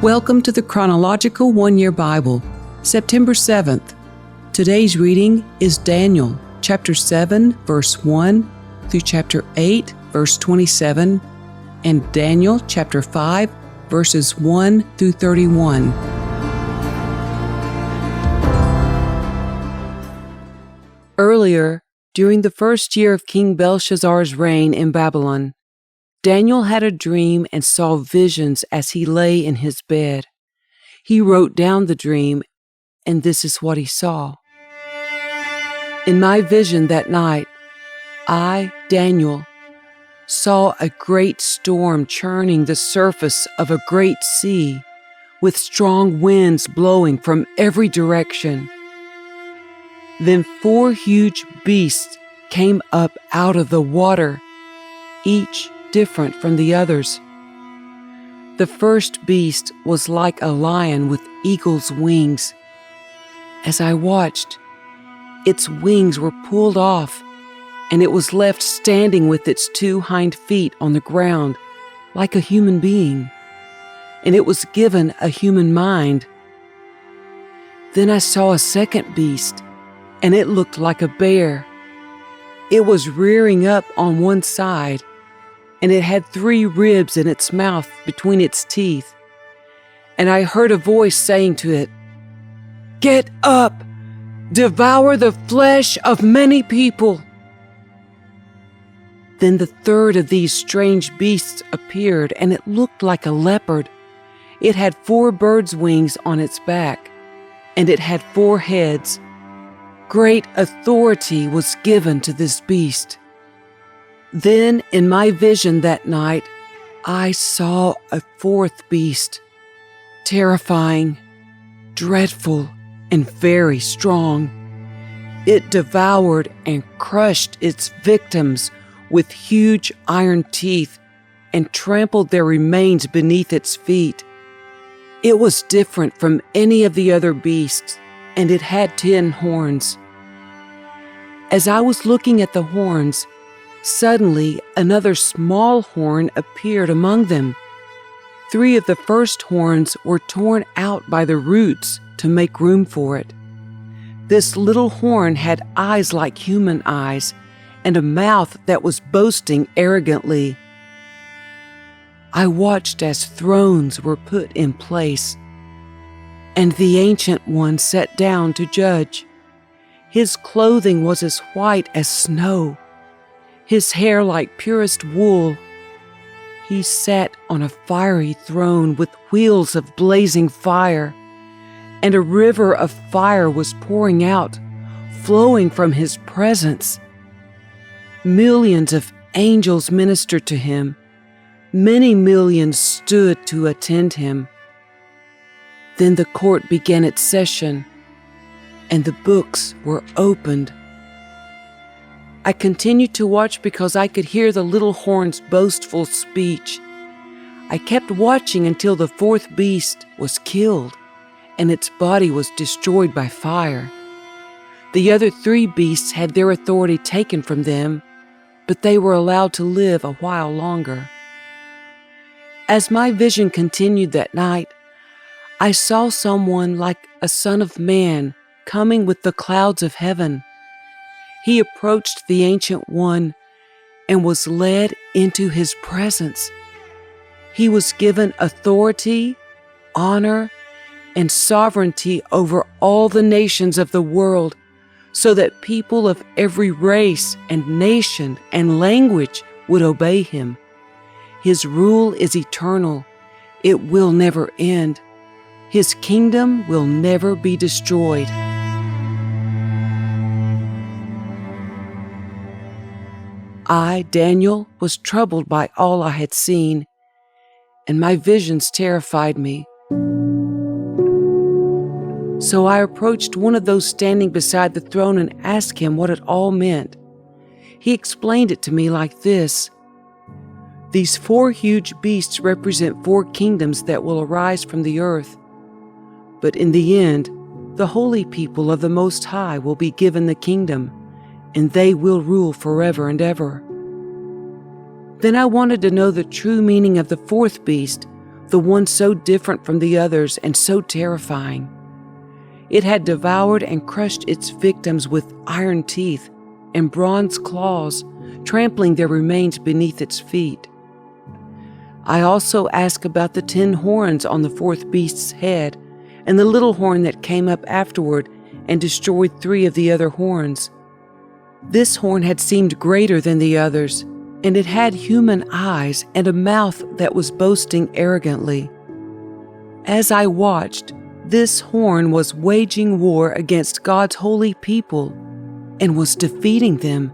Welcome to the Chronological One-Year Bible, September 7th. Today's reading is Daniel, chapter 7, verse 1 through chapter 8, verse 27, and Daniel, chapter 5, verses 1 through 31. Earlier, during the first year of King Belshazzar's reign in Babylon, Daniel had a dream and saw visions as he lay in his bed. He wrote down the dream, and this is what he saw. In my vision that night, I, Daniel, saw a great storm churning the surface of a great sea, with strong winds blowing from every direction. Then 4 huge beasts came up out of the water, each different from the others. The first beast was like a lion with eagle's wings. As I watched, its wings were pulled off, and it was left standing with its 2 hind feet on the ground, like a human being, and it was given a human mind. Then I saw a second beast, and it looked like a bear. It was rearing up on one side, and it had 3 ribs in its mouth between its teeth. And I heard a voice saying to it, "Get up, devour the flesh of many people." Then the third of these strange beasts appeared, and it looked like a leopard. It had 4 birds' wings on its back, and it had 4 heads. Great authority was given to this beast. Then, in my vision that night, I saw a 4th beast, terrifying, dreadful, and very strong. It devoured and crushed its victims with huge iron teeth and trampled their remains beneath its feet. It was different from any of the other beasts, and it had 10 horns. As I was looking at the horns, suddenly another small horn appeared among them. 3 of the first horns were torn out by the roots to make room for it. This little horn had eyes like human eyes and a mouth that was boasting arrogantly. I watched as thrones were put in place, and the Ancient One sat down to judge. His clothing was as white as snow, his hair like purest wool. He sat on a fiery throne with wheels of blazing fire, and a river of fire was pouring out, flowing from his presence. Millions of angels ministered to him. Many millions stood to attend him. Then the court began its session, and the books were opened. I continued to watch because I could hear the little horn's boastful speech. I kept watching until the 4th beast was killed, and its body was destroyed by fire. The other 3 beasts had their authority taken from them, but they were allowed to live a while longer. As my vision continued that night, I saw someone like a son of man coming with the clouds of heaven. He approached the Ancient One and was led into his presence. He was given authority, honor, and sovereignty over all the nations of the world, so that people of every race and nation and language would obey him. His rule is eternal. It will never end. His kingdom will never be destroyed. I, Daniel, was troubled by all I had seen, and my visions terrified me. So I approached one of those standing beside the throne and asked him what it all meant. He explained it to me like this: these 4 huge beasts represent 4 kingdoms that will arise from the earth. But in the end, the holy people of the Most High will be given the kingdom, and they will rule forever and ever. Then I wanted to know the true meaning of the 4th beast, the one so different from the others and so terrifying. It had devoured and crushed its victims with iron teeth and bronze claws, trampling their remains beneath its feet. I also asked about the 10 horns on the fourth beast's head and the little horn that came up afterward and destroyed 3 of the other horns. This horn had seemed greater than the others, and it had human eyes and a mouth that was boasting arrogantly. As I watched, this horn was waging war against God's holy people and was defeating them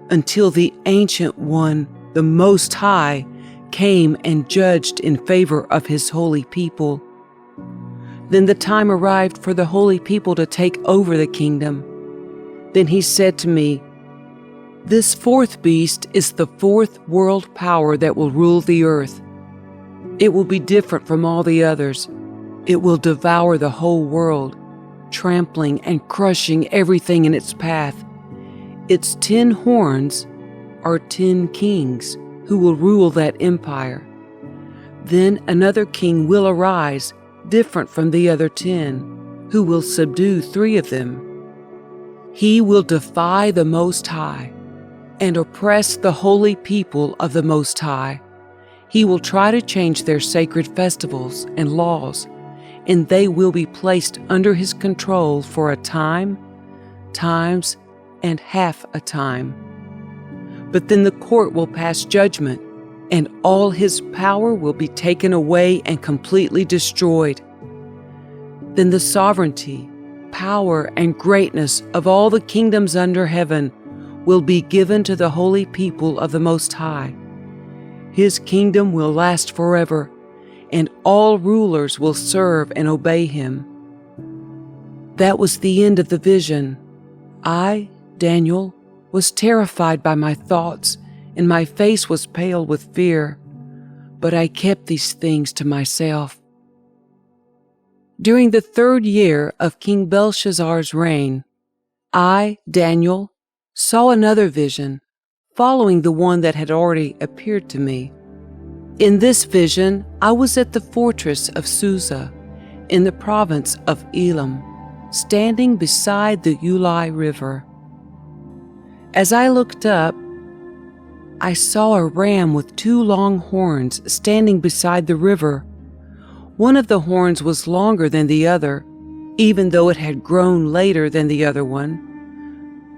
until the Ancient One, the Most High, came and judged in favor of his holy people. Then the time arrived for the holy people to take over the kingdom. Then he said to me, "This fourth beast is the fourth world power that will rule the earth. It will be different from all the others. It will devour the whole world, trampling and crushing everything in its path. Its 10 horns are 10 kings who will rule that empire. Then another king will arise, different from the other 10, who will subdue 3 of them. He will defy the Most High and oppress the holy people of the Most High. He will try to change their sacred festivals and laws, and they will be placed under his control for a time, times, and half a time. But then the court will pass judgment, and all his power will be taken away and completely destroyed. Then the sovereignty, power, and greatness of all the kingdoms under heaven will be given to the holy people of the Most High. His kingdom will last forever, and all rulers will serve and obey him." That was the end of the vision. I, Daniel, was terrified by my thoughts, and my face was pale with fear, but I kept these things to myself. During the 3rd year of King Belshazzar's reign, I, Daniel, saw another vision, following the one that had already appeared to me. In this vision, I was at the fortress of Susa, in the province of Elam, standing beside the Ulai River. As I looked up, I saw a ram with 2 long horns standing beside the river. One of the horns was longer than the other, even though it had grown later than the other one.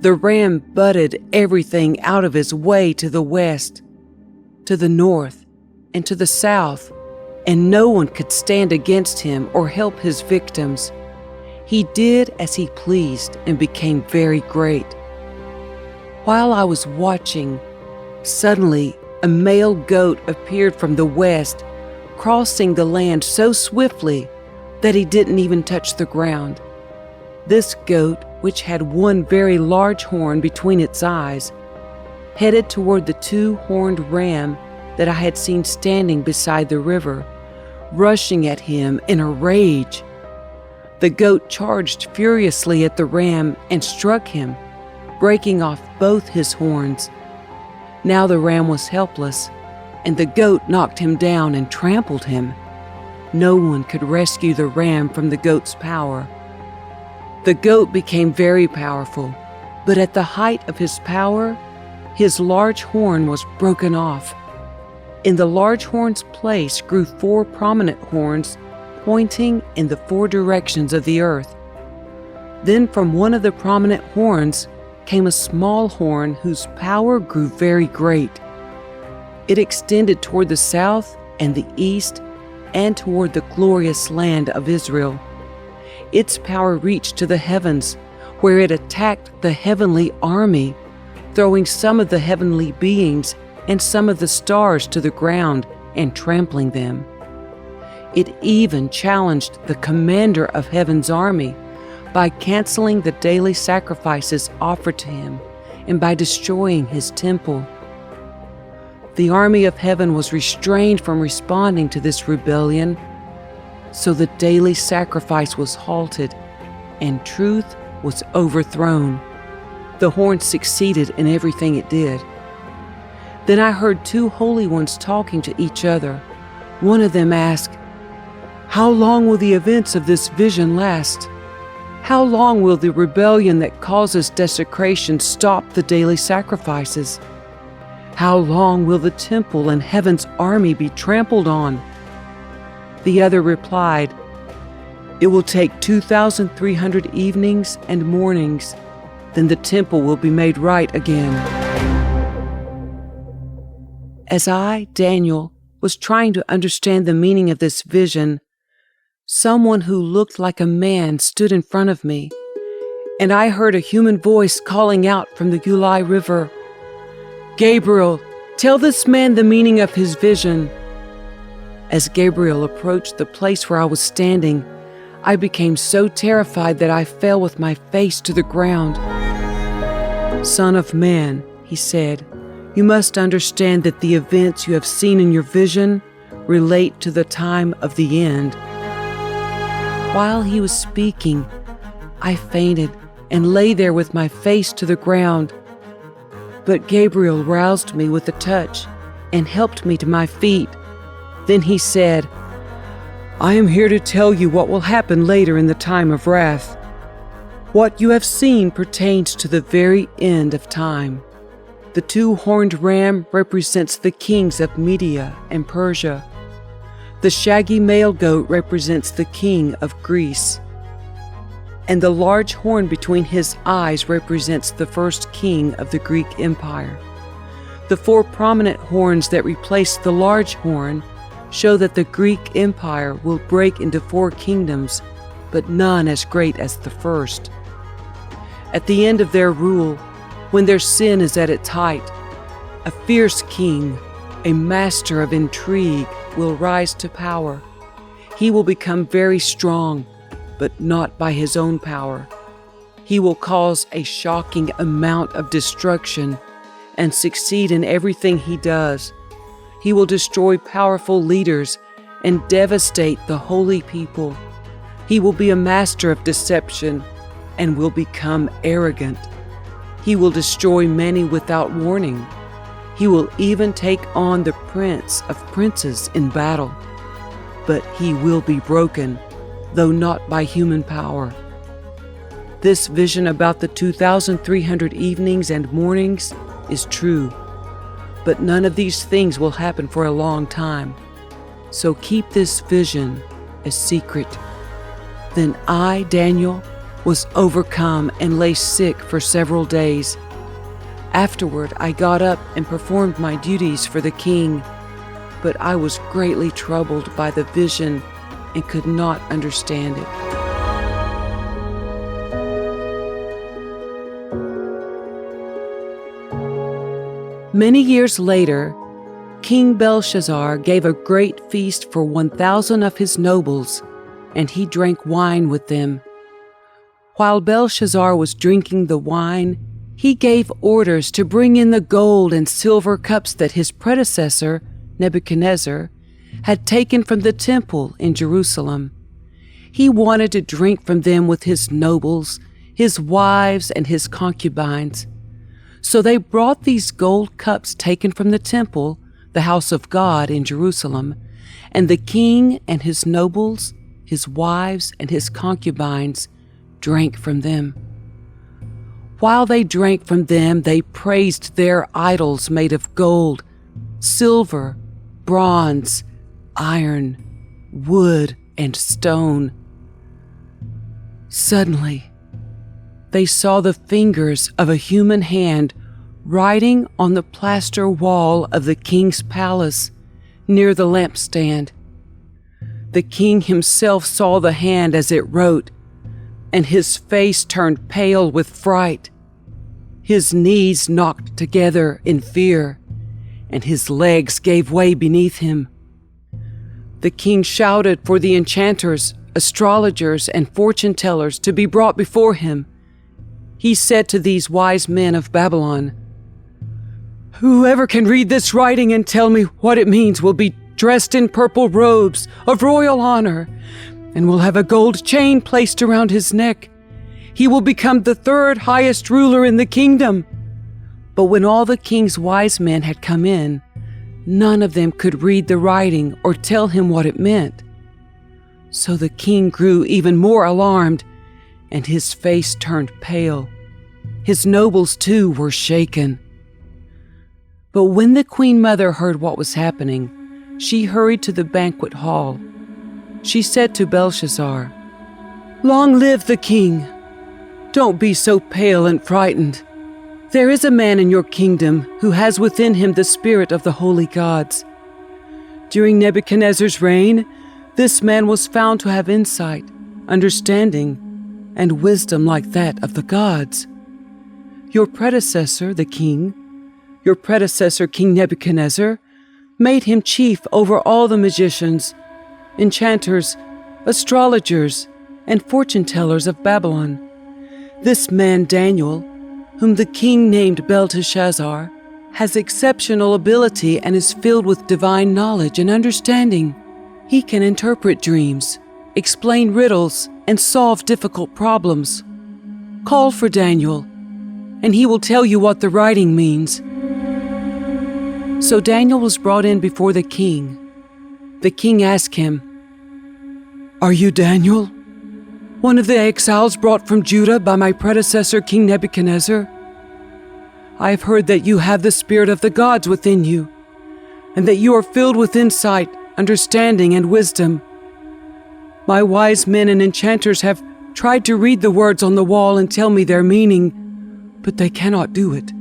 The ram butted everything out of his way to the west, to the north, and to the south, and no one could stand against him or help his victims. He did as he pleased and became very great. While I was watching, suddenly a male goat appeared from the west, crossing the land so swiftly that he didn't even touch the ground. This goat, which had one very large horn between its eyes, headed toward the 2-horned ram that I had seen standing beside the river, rushing at him in a rage. The goat charged furiously at the ram and struck him, breaking off both his horns. Now the ram was helpless, and the goat knocked him down and trampled him. No one could rescue the ram from the goat's power. The goat became very powerful, but at the height of his power, his large horn was broken off. In the large horn's place grew 4 prominent horns pointing in the 4 directions of the earth. Then from one of the prominent horns came a small horn whose power grew very great. It extended toward the south and the east and toward the glorious land of Israel. Its power reached to the heavens, where it attacked the heavenly army, throwing some of the heavenly beings and some of the stars to the ground and trampling them. It even challenged the commander of heaven's army by canceling the daily sacrifices offered to him and by destroying his temple. The army of heaven was restrained from responding to this rebellion, so the daily sacrifice was halted and truth was overthrown. The horn succeeded in everything it did. Then I heard 2 holy ones talking to each other. One of them asked, "How long will the events of this vision last? How long will the rebellion that causes desecration stop the daily sacrifices? How long will the temple and heaven's army be trampled on?" The other replied, "It will take 2,300 evenings and mornings, then the temple will be made right again." As I, Daniel, was trying to understand the meaning of this vision, someone who looked like a man stood in front of me, and I heard a human voice calling out from the Ulai River, "Gabriel, tell this man the meaning of his vision." As Gabriel approached the place where I was standing, I became so terrified that I fell with my face to the ground. "Son of man," he said, "you must understand that the events you have seen in your vision relate to the time of the end." While he was speaking, I fainted and lay there with my face to the ground. But Gabriel roused me with a touch and helped me to my feet. Then he said, "I am here to tell you what will happen later in the time of wrath. What you have seen pertains to the very end of time. The two-horned ram represents the kings of Media and Persia. The shaggy male goat represents the king of Greece. And the large horn between his eyes represents the first king of the Greek Empire. The four prominent horns that replace the large horn show that the Greek Empire will break into four kingdoms, but none as great as the first. At the end of their rule, when their sin is at its height, a fierce king, a master of intrigue, will rise to power. He will become very strong, but not by his own power. He will cause a shocking amount of destruction and succeed in everything he does. He will destroy powerful leaders and devastate the holy people. He will be a master of deception and will become arrogant. He will destroy many without warning. He will even take on the prince of princes in battle. But he will be broken, though not by human power. This vision about the 2,300 evenings and mornings is true, but none of these things will happen for a long time. So keep this vision a secret. Then I, Daniel, was overcome and lay sick for several days. Afterward, I got up and performed my duties for the king, but I was greatly troubled by the vision and could not understand it. Many years later, King Belshazzar gave a great feast for 1,000 of his nobles, and he drank wine with them. While Belshazzar was drinking the wine, he gave orders to bring in the gold and silver cups that his predecessor, Nebuchadnezzar, had taken from the temple in Jerusalem. He wanted to drink from them with his nobles, his wives, and his concubines. So they brought these gold cups taken from the temple, the house of God in Jerusalem, and the king and his nobles, his wives, and his concubines drank from them. While they drank from them, they praised their idols made of gold, silver, bronze, iron, wood, and stone. Suddenly, they saw the fingers of a human hand writing on the plaster wall of the king's palace near the lampstand. The king himself saw the hand as it wrote, and his face turned pale with fright. His knees knocked together in fear, and his legs gave way beneath him. The king shouted for the enchanters, astrologers, and fortune-tellers to be brought before him. He said to these wise men of Babylon, "Whoever can read this writing and tell me what it means will be dressed in purple robes of royal honor, and will have a gold chain placed around his neck. He will become the third highest ruler in the kingdom." But when all the king's wise men had come in, none of them could read the writing or tell him what it meant. So the king grew even more alarmed, and his face turned pale. His nobles, too, were shaken. But when the queen mother heard what was happening, she hurried to the banquet hall. She said to Belshazzar, "Long live the king! Don't be so pale and frightened. There is a man in your kingdom who has within him the spirit of the holy gods. During Nebuchadnezzar's reign, this man was found to have insight, understanding, and wisdom like that of the gods. Your predecessor, King Nebuchadnezzar, made him chief over all the magicians, enchanters, astrologers, and fortune-tellers of Babylon. This man Daniel, whom the king named Belteshazzar, has exceptional ability and is filled with divine knowledge and understanding. He can interpret dreams, explain riddles, and solve difficult problems. Call for Daniel, and he will tell you what the writing means." So Daniel was brought in before the king. The king asked him, "Are you Daniel, one of the exiles brought from Judah by my predecessor King Nebuchadnezzar? I have heard that you have the spirit of the gods within you, and that you are filled with insight, understanding, and wisdom. My wise men and enchanters have tried to read the words on the wall and tell me their meaning, but they cannot do it.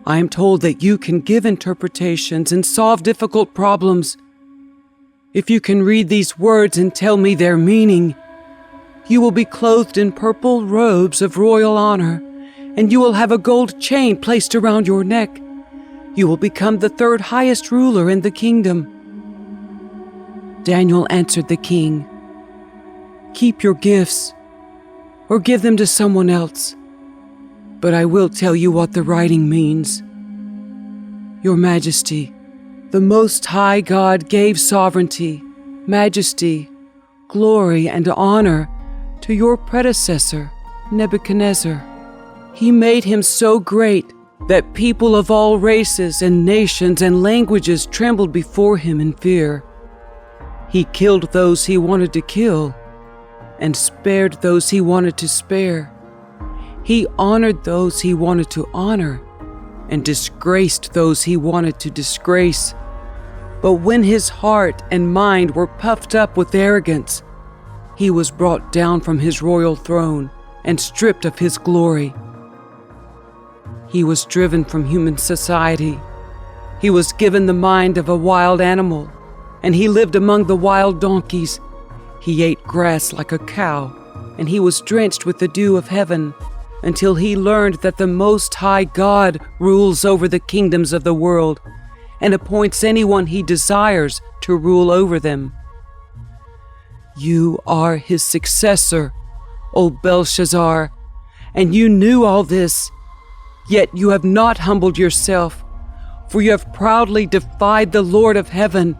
I am told that you can give interpretations and solve difficult problems. If you can read these words and tell me their meaning, you will be clothed in purple robes of royal honor, and you will have a gold chain placed around your neck. You will become the third highest ruler in the kingdom." Daniel answered the king, "Keep your gifts, or give them to someone else. But I will tell you what the writing means. Your Majesty, the Most High God gave sovereignty, majesty, glory, and honor to your predecessor, Nebuchadnezzar. He made him so great that people of all races and nations and languages trembled before him in fear. He killed those he wanted to kill, and spared those he wanted to spare. He honored those he wanted to honor, and disgraced those he wanted to disgrace. But when his heart and mind were puffed up with arrogance, he was brought down from his royal throne and stripped of his glory. He was driven from human society. He was given the mind of a wild animal, and he lived among the wild donkeys. He ate grass like a cow, and he was drenched with the dew of heaven, until he learned that the Most High God rules over the kingdoms of the world and appoints anyone he desires to rule over them. You are his successor, O Belshazzar, and you knew all this, yet you have not humbled yourself, for you have proudly defied the Lord of heaven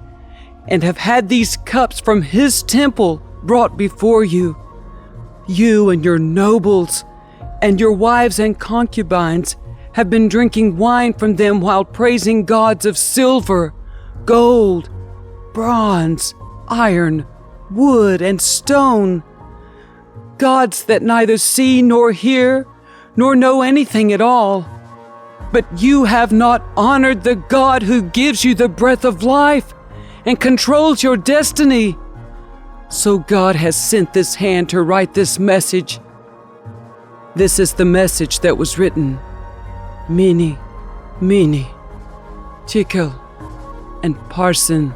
and have had these cups from his temple brought before you. You and your nobles and your wives and concubines have been drinking wine from them while praising gods of silver, gold, bronze, iron, wood, and stone, gods that neither see nor hear nor know anything at all. But you have not honored the God who gives you the breath of life and controls your destiny. So God has sent this hand to write this message. This is the message that was written. Mene, Mene, Tekel, and Parsin.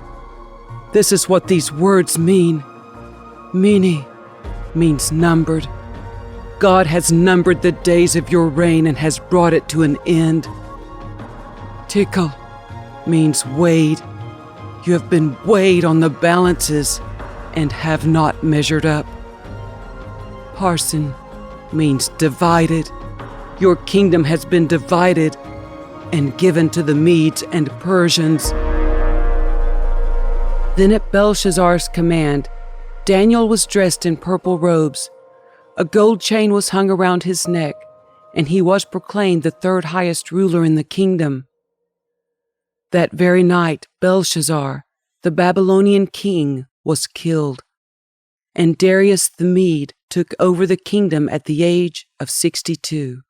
This is what these words mean. Mene means numbered. God has numbered the days of your reign and has brought it to an end. Tekel means weighed. You have been weighed on the balances and have not measured up. Parsin means divided. Your kingdom has been divided and given to the Medes and Persians. Then at Belshazzar's command, Daniel was dressed in purple robes. A gold chain was hung around his neck, and he was proclaimed the third highest ruler in the kingdom. That very night, Belshazzar, the Babylonian king, was killed, and Darius the Mede took over the kingdom at the age of 62.